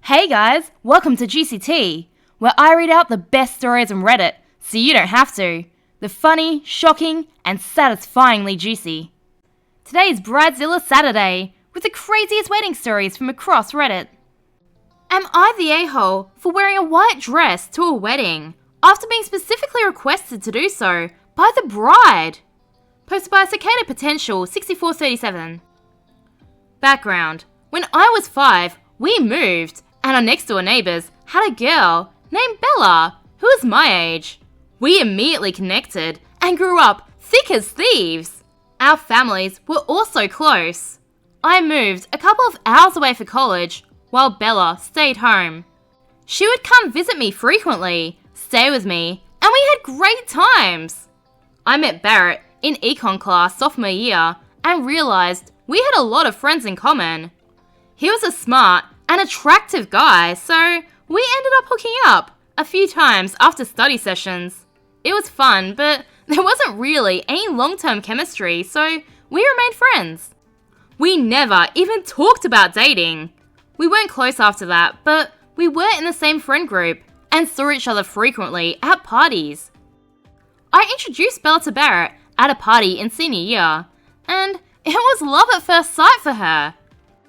Hey guys, welcome to Juicy Tea, where I read out the best stories on Reddit, so you don't have to. The funny, shocking, and satisfyingly juicy. Today is Bridezilla Saturday, with the craziest wedding stories from across Reddit. Am I the a-hole for wearing a white dress to a wedding, after being specifically requested to do so by the bride? Posted by Cicada Potential 6437. Background. When I was 5, we moved, and our next door neighbours had a girl named Bella, who was my age. We immediately connected and grew up thick as thieves. Our families were also close. I moved a couple of hours away for college, while Bella stayed home. She would come visit me frequently, stay with me, and we had great times. I met Barrett in econ class sophomore year and realised we had a lot of friends in common. He was a smart and attractive guy, so we ended up hooking up a few times after study sessions. It was fun, but there wasn't really any long-term chemistry, so we remained friends. We never even talked about dating. We weren't close after that, but we were in the same friend group and saw each other frequently at parties. I introduced Bella to Barrett at a party in senior year, and it was love at first sight for her.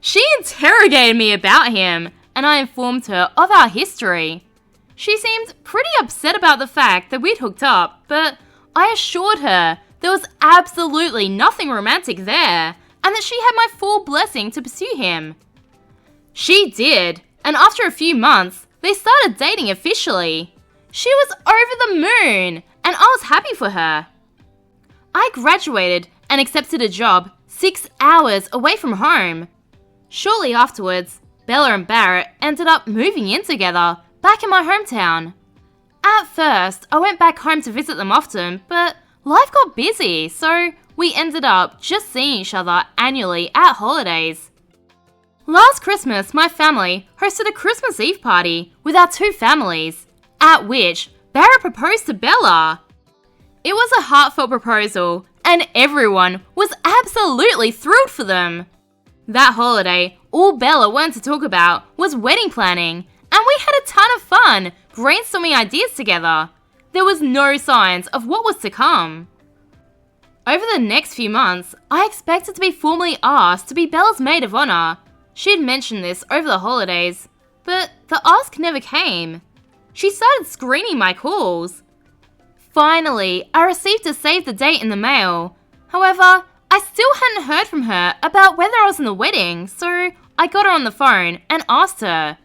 She interrogated me about him, and I informed her of our history. She seemed pretty upset about the fact that we'd hooked up, but I assured her there was absolutely nothing romantic there, and that she had my full blessing to pursue him. She did, and after a few months, they started dating officially. She was over the moon, and I was happy for her. I graduated and accepted a job 6 hours away from home. Shortly afterwards, Bella and Barrett ended up moving in together, back in my hometown. At first, I went back home to visit them often, but life got busy, so we ended up just seeing each other annually at holidays. Last Christmas, my family hosted a Christmas Eve party with our two families, at which Barrett proposed to Bella. It was a heartfelt proposal, and everyone was absolutely thrilled for them. That holiday, all Bella wanted to talk about was wedding planning, and we had a ton of fun brainstorming ideas together. There was no signs of what was to come. Over the next few months, I expected to be formally asked to be Bella's maid of honor. She had mentioned this over the holidays, but the ask never came. She started screening my calls. Finally, I received a save the date in the mail. However, I still hadn't heard from her about whether I was in the wedding, so I got her on the phone and asked her.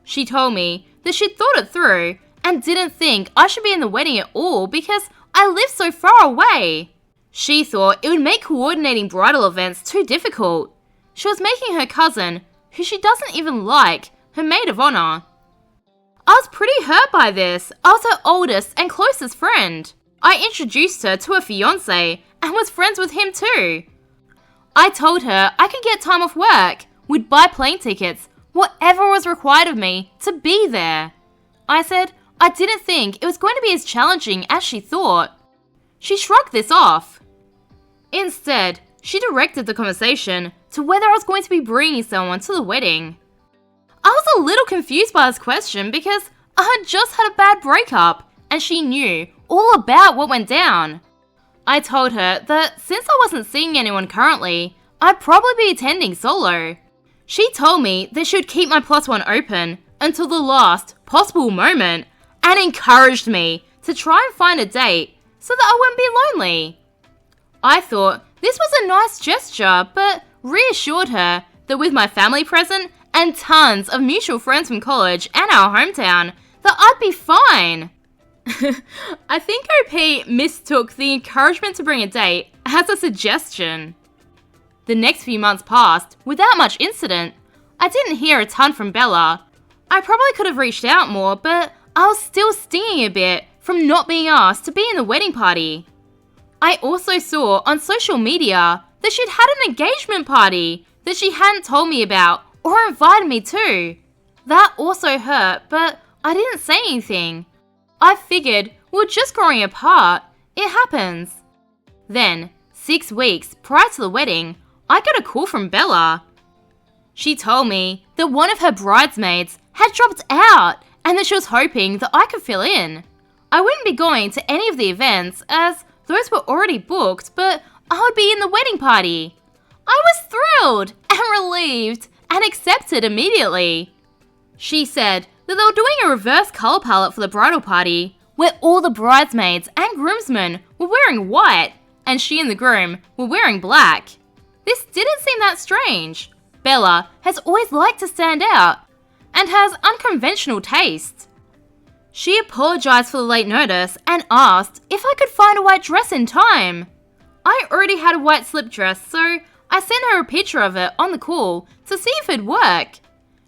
She told me that she'd thought it through and didn't think I should be in the wedding at all because I live so far away. She thought it would make coordinating bridal events too difficult. She was making her cousin, who she doesn't even like, her maid of honor. I was pretty hurt by this. I was her oldest and closest friend. I introduced her to her fiancé and was friends with him too. I told her I could get time off work, would buy plane tickets, whatever was required of me to be there. I said I didn't think it was going to be as challenging as she thought. She shrugged this off. Instead, she directed the conversation to whether I was going to be bringing someone to the wedding. I was a little confused by this question because I had just had a bad breakup and she knew all about what went down. I told her that since I wasn't seeing anyone currently, I'd probably be attending solo. She told me that she would keep my +1 open until the last possible moment and encouraged me to try and find a date so that I wouldn't be lonely. I thought this was a nice gesture, but reassured her that with my family present and tons of mutual friends from college and our hometown, that I'd be fine. I think OP mistook the encouragement to bring a date as a suggestion. The next few months passed without much incident. I didn't hear a ton from Bella. I probably could have reached out more, but I was still stinging a bit from not being asked to be in the wedding party. I also saw on social media that she'd had an engagement party that she hadn't told me about or invited me to. That also hurt, but I didn't say anything. I figured we're just growing apart. It happens. Then, 6 weeks prior to the wedding, I got a call from Bella. She told me that one of her bridesmaids had dropped out and that she was hoping that I could fill in. I wouldn't be going to any of the events as those were already booked, but I would be in the wedding party. I was thrilled and relieved and accepted immediately. She said that they were doing a reverse colour palette for the bridal party where all the bridesmaids and groomsmen were wearing white and she and the groom were wearing black. This didn't seem that strange. Bella has always liked to stand out and has unconventional taste. She apologised for the late notice and asked if I could find a white dress in time. I already had a white slip dress, so I sent her a picture of it on the call to see if it'd work.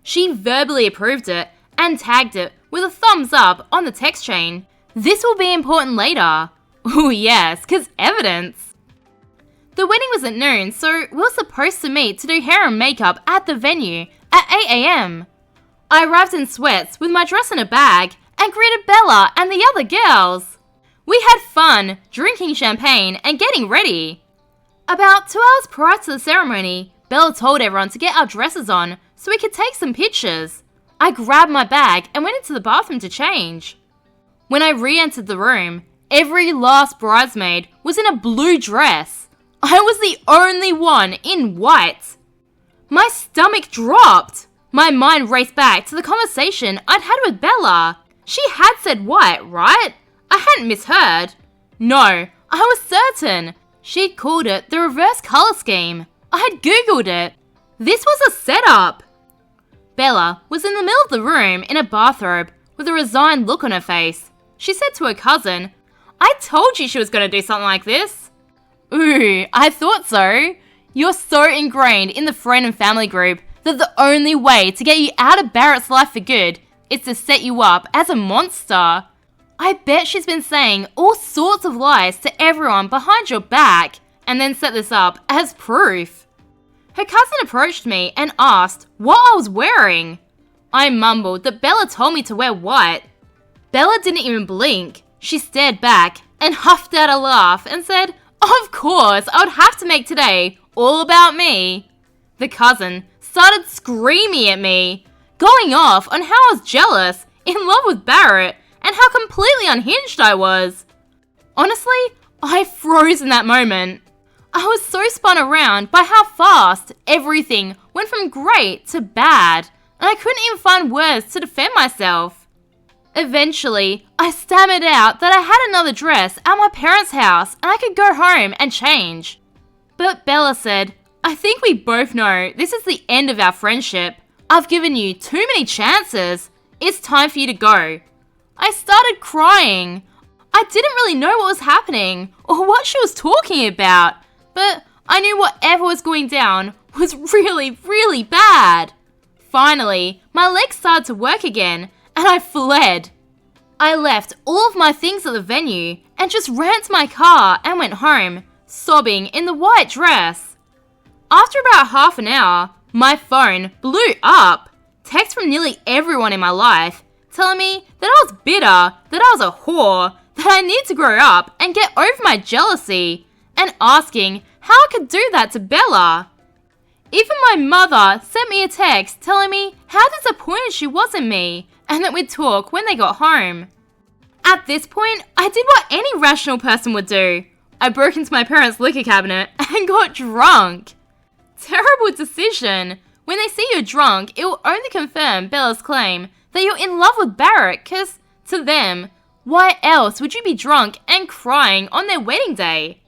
She verbally approved it and tagged it with a thumbs up on the text chain. This will be important later. Oh yes, 'cause evidence. The wedding was at noon, so we were supposed to meet to do hair and makeup at the venue at 8 a.m. I arrived in sweats with my dress in a bag and greeted Bella and the other girls. We had fun, drinking champagne and getting ready. About 2 hours prior to the ceremony, Bella told everyone to get our dresses on so we could take some pictures. I grabbed my bag and went into the bathroom to change. When I re-entered the room, every last bridesmaid was in a blue dress. I was the only one in white. My stomach dropped. My mind raced back to the conversation I'd had with Bella. She had said white, right? I hadn't misheard. No, I was certain. She'd called it the reverse colour scheme. I had googled it. This was a setup. Bella was in the middle of the room in a bathrobe with a resigned look on her face. She said to her cousin, "I told you she was going to do something like this." Ooh, I thought so. You're so ingrained in the friend and family group that the only way to get you out of Barrett's life for good is to set you up as a monster. I bet she's been saying all sorts of lies to everyone behind your back and then set this up as proof. Her cousin approached me and asked what I was wearing. I mumbled that Bella told me to wear white. Bella didn't even blink. She stared back and huffed out a laugh and said, "Of course, I would have to make today all about me." The cousin started screaming at me, going off on how I was jealous, in love with Barrett, and how completely unhinged I was. Honestly, I froze in that moment. I was so spun around by how fast everything went from great to bad, and I couldn't even find words to defend myself. Eventually, I stammered out that I had another dress at my parents' house and I could go home and change. But Bella said, "I think we both know this is the end of our friendship. I've given you too many chances. It's time for you to go." I started crying. I didn't really know what was happening or what she was talking about, but I knew whatever was going down was really, really bad. Finally, my legs started to work again and I fled. I left all of my things at the venue and just ran to my car and went home, sobbing in the white dress. After about half an hour, my phone blew up. Texts from nearly everyone in my life telling me that I was bitter, that I was a whore, that I need to grow up and get over my jealousy, and asking how I could do that to Bella. Even my mother sent me a text telling me how disappointed she was in me and that we'd talk when they got home. At this point, I did what any rational person would do. I broke into my parents' liquor cabinet and got drunk. Terrible decision. When they see you're drunk, it will only confirm Bella's claim that you're in love with Barrett, because to them, why else would you be drunk and crying on their wedding day?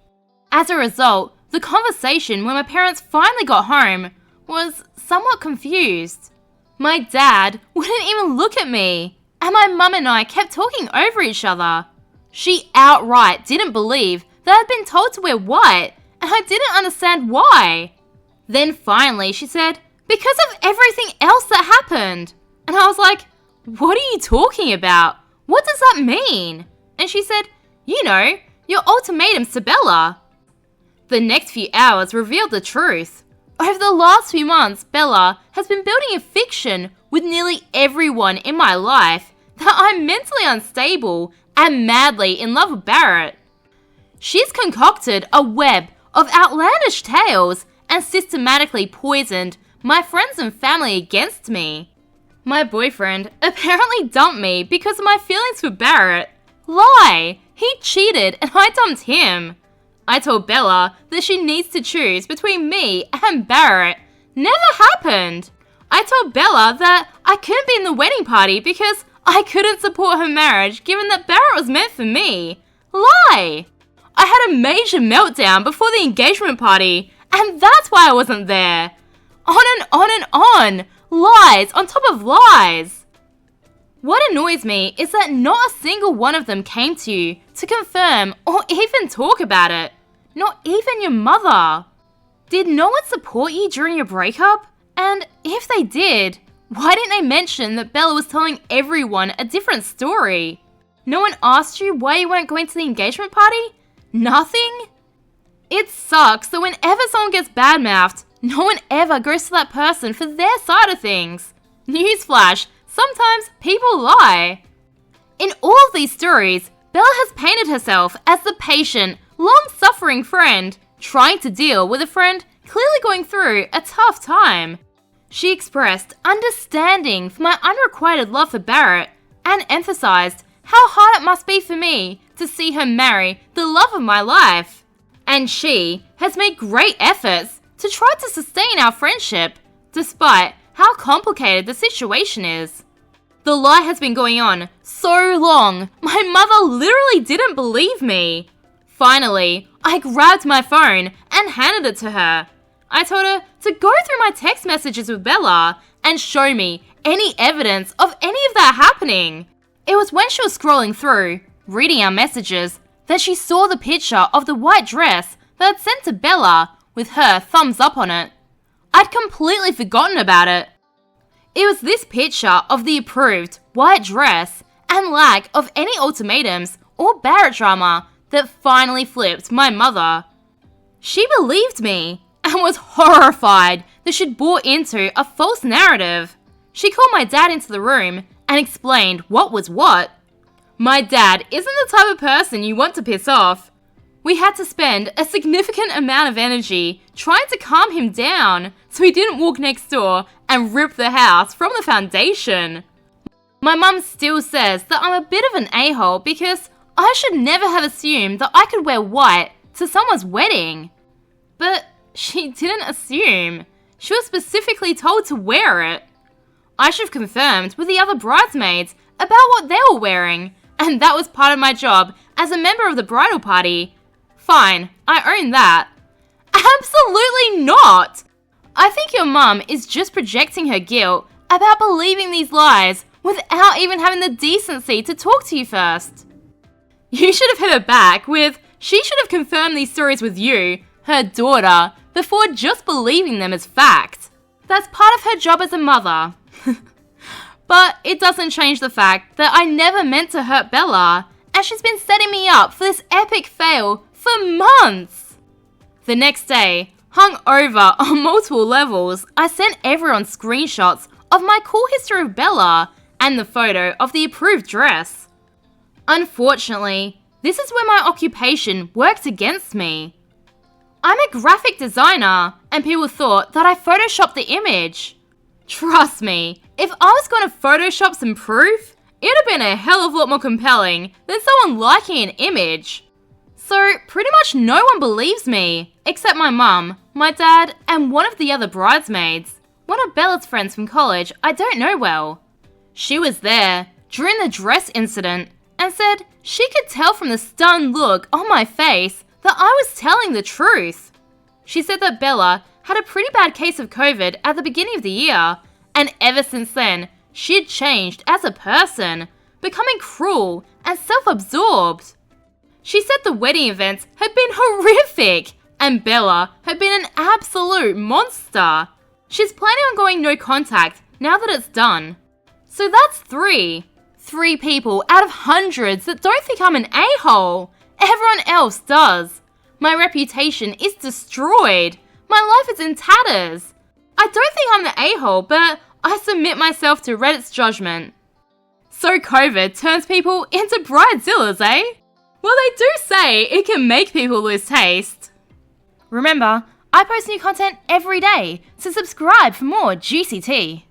As a result, the conversation when my parents finally got home was somewhat confused. My dad wouldn't even look at me, and my mum and I kept talking over each other. She outright didn't believe that I'd been told to wear white, and I didn't understand why. Then finally she said, "Because of everything else that happened." And I was like, "What are you talking about? What does that mean?" And she said, "You know, your ultimatums to Bella." The next few hours revealed the truth. Over the last few months, Bella has been building a fiction with nearly everyone in my life that I'm mentally unstable and madly in love with Barrett. She's concocted a web of outlandish tales and systematically poisoned my friends and family against me. My boyfriend apparently dumped me because of my feelings for Barrett. Lie! He cheated and I dumped him. I told Bella that she needs to choose between me and Barrett. Never happened. I told Bella that I couldn't be in the wedding party because I couldn't support her marriage given that Barrett was meant for me. Lie! I had a major meltdown before the engagement party, and that's why I wasn't there. On and on and on. Lies on top of lies. What annoys me is that not a single one of them came to you to confirm or even talk about it. Not even your mother. Did no one support you during your breakup? And if they did, why didn't they mention that Bella was telling everyone a different story? No one asked you why you weren't going to the engagement party? Nothing? It sucks that whenever someone gets badmouthed, no one ever goes to that person for their side of things. Newsflash, sometimes people lie. In all of these stories, Bella has painted herself as the patient, long-suffering friend, trying to deal with a friend clearly going through a tough time. She expressed understanding for my unrequited love for Barrett and emphasized how hard it must be for me to see her marry the love of my life. And she has made great efforts to try to sustain our friendship, despite how complicated the situation is. The lie has been going on so long, my mother literally didn't believe me. Finally, I grabbed my phone and handed it to her. I told her to go through my text messages with Bella and show me any evidence of any of that happening. It was when she was scrolling through, reading our messages, that she saw the picture of the white dress that I'd sent to Bella with her thumbs up on it. I'd completely forgotten about it. It was this picture of the approved white dress and lack of any ultimatums or Barrett drama that finally flipped my mother. She believed me and was horrified that she'd bought into a false narrative. She called my dad into the room and explained what was what. My dad isn't the type of person you want to piss off. We had to spend a significant amount of energy trying to calm him down so he didn't walk next door and rip the house from the foundation. My mum still says that I'm a bit of an a-hole because I should never have assumed that I could wear white to someone's wedding. But she didn't assume. She was specifically told to wear it. I should have confirmed with the other bridesmaids about what they were wearing, and that was part of my job as a member of the bridal party. Fine, I own that. Absolutely not! I think your mum is just projecting her guilt about believing these lies without even having the decency to talk to you first. You should have hit her back with, she should have confirmed these stories with you, her daughter, before just believing them as fact. That's part of her job as a mother. But it doesn't change the fact that I never meant to hurt Bella, and she's been setting me up for this epic fail for months. The next day, hung over on multiple levels, I sent everyone screenshots of my call history of Bella and the photo of the approved dress. Unfortunately, this is where my occupation worked against me. I'm a graphic designer, and people thought that I photoshopped the image. Trust me, if I was going to Photoshop some proof, it'd have been a hell of a lot more compelling than someone liking an image. So pretty much no one believes me, except my mum, my dad, and one of the other bridesmaids, one of Bella's friends from college I don't know well. She was there during the dress incident and said she could tell from the stunned look on my face that I was telling the truth. She said that Bella had a pretty bad case of COVID at the beginning of the year, and ever since then, she had changed as a person, becoming cruel and self-absorbed. She said the wedding events had been horrific, and Bella had been an absolute monster. She's planning on going no contact now that it's done. So that's 3. 3 people out of hundreds that don't think I'm an a-hole. Everyone else does. My reputation is destroyed. My life is in tatters. I don't think I'm the a-hole, but I submit myself to Reddit's judgment. So COVID turns people into Bridezillas, eh? Well, they do say it can make people lose taste. Remember, I post new content every day, so subscribe for more juicy tea.